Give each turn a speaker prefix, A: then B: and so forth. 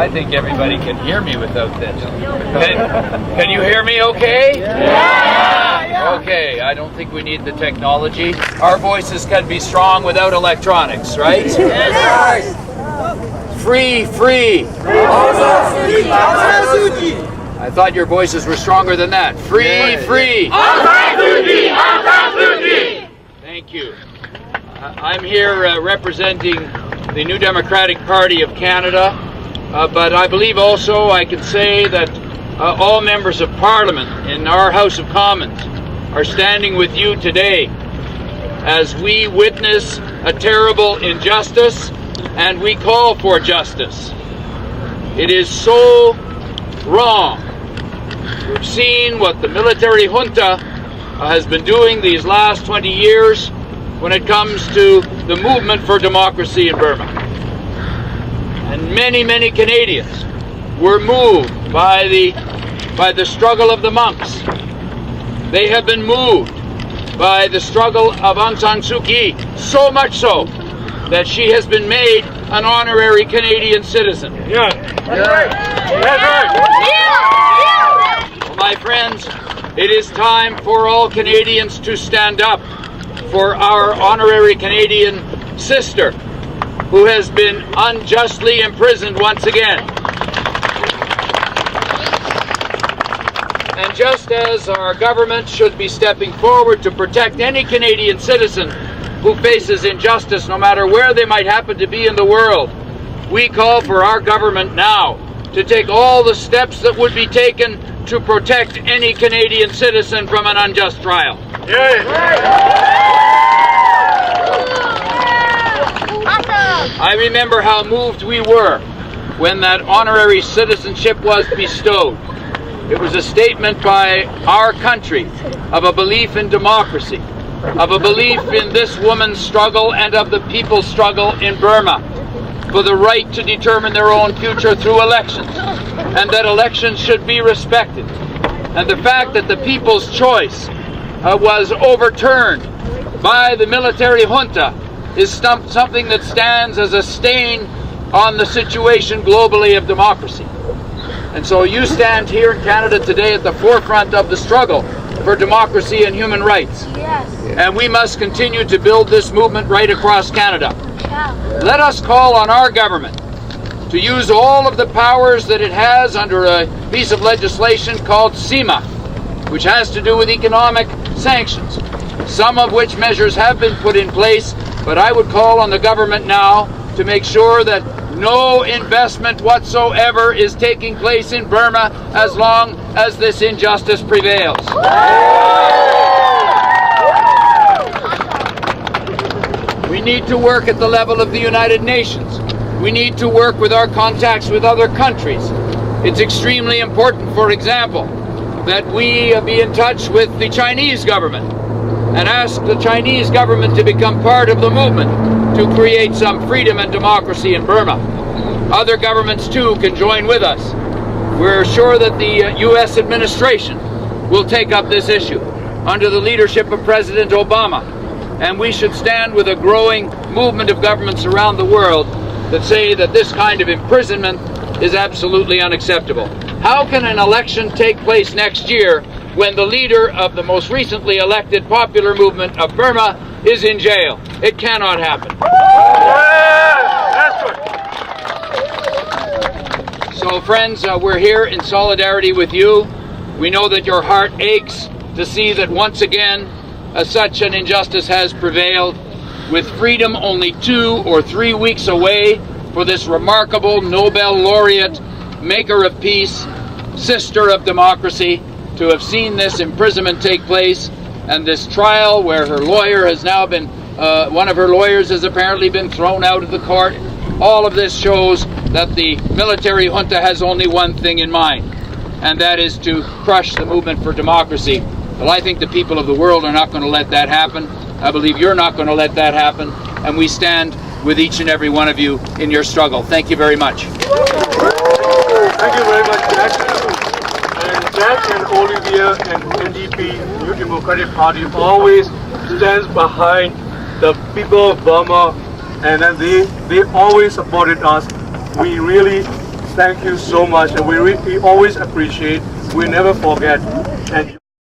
A: I think everybody can hear me without this. Can you hear me okay? Yeah! Okay, I don't think we need the technology. Our voices can be strong without electronics, right?
B: Yes!
A: Free! I thought your voices were stronger than that. Free! Thank you. I'm here representing the New Democratic Party of Canada, but I believe also I can say that all members of Parliament in our House of Commons are standing with you today as we witness a terrible injustice and we call for justice. It is so wrong. We've seen what the military junta has been doing these last 20 years when it comes to the movement for democracy in Burma. And many Canadians were moved by the struggle of the monks. They have been moved by the struggle of Aung San Suu Kyi, so much so that she has been made an honorary Canadian citizen. Well, my friends, it is time for all Canadians to stand up for our honorary Canadian sister who has been unjustly imprisoned once again. And just as our government should be stepping forward to protect any Canadian citizen who faces injustice, no matter where they might happen to be in the world, we call for our government now to take all the steps that would be taken to protect any Canadian citizen from an unjust trial. I remember how moved we were when that honorary citizenship was bestowed. It was a statement by our country of a belief in democracy, of a belief in this woman's struggle and of the people's struggle in Burma for the right to determine their own future through elections, and that elections should be respected. And the fact that the people's choice was overturned by the military junta is something that stands as a stain on the situation globally of democracy. And so you stand here in Canada today at the forefront of the struggle for democracy and human rights.
B: Yes.
A: And we must continue to build this movement right across Canada.
B: Yeah.
A: Let us call on our government to use all of the powers that it has under a piece of legislation called CIMA, which has to do with economic sanctions, some of which measures have been put in place, but I would call on the government now to make sure that no investment whatsoever is taking place in Burma as long as this injustice prevails. We need to work at the level of the United Nations. We need to work with our contacts with other countries. It's extremely important, for example, that we be in touch with the Chinese government and ask the Chinese government to become part of the movement to create some freedom and democracy in Burma. Other governments too can join with us. We're sure that the U.S. administration will take up this issue under the leadership of President Obama, and we should stand with a growing movement of governments around the world that say that this kind of imprisonment is absolutely unacceptable. How can an election take place next year when the leader of the most recently elected popular movement of Burma is in jail? It cannot happen. So friends, we're here in solidarity with you. We know that your heart aches to see that once again such an injustice has prevailed, with freedom only 2 or 3 weeks away for this remarkable Nobel laureate, maker of peace, sister of democracy, to have seen this imprisonment take place, and this trial where her lawyer has now been, one of her lawyers has apparently been thrown out of the court. All of this shows that the military junta has only one thing in mind, and that is to crush the movement for democracy. Well, I think the people of the world are not going to let that happen. I believe you're not going to let that happen, and we stand with each and every one of you in your struggle. Thank you very much.
C: Thank you very much, Jack. And Jack and Olivia and NDP, New Democratic Party, always stands behind the people of Burma, and then they always supported us. We really Thank you so much, and we always appreciate. We never forget. And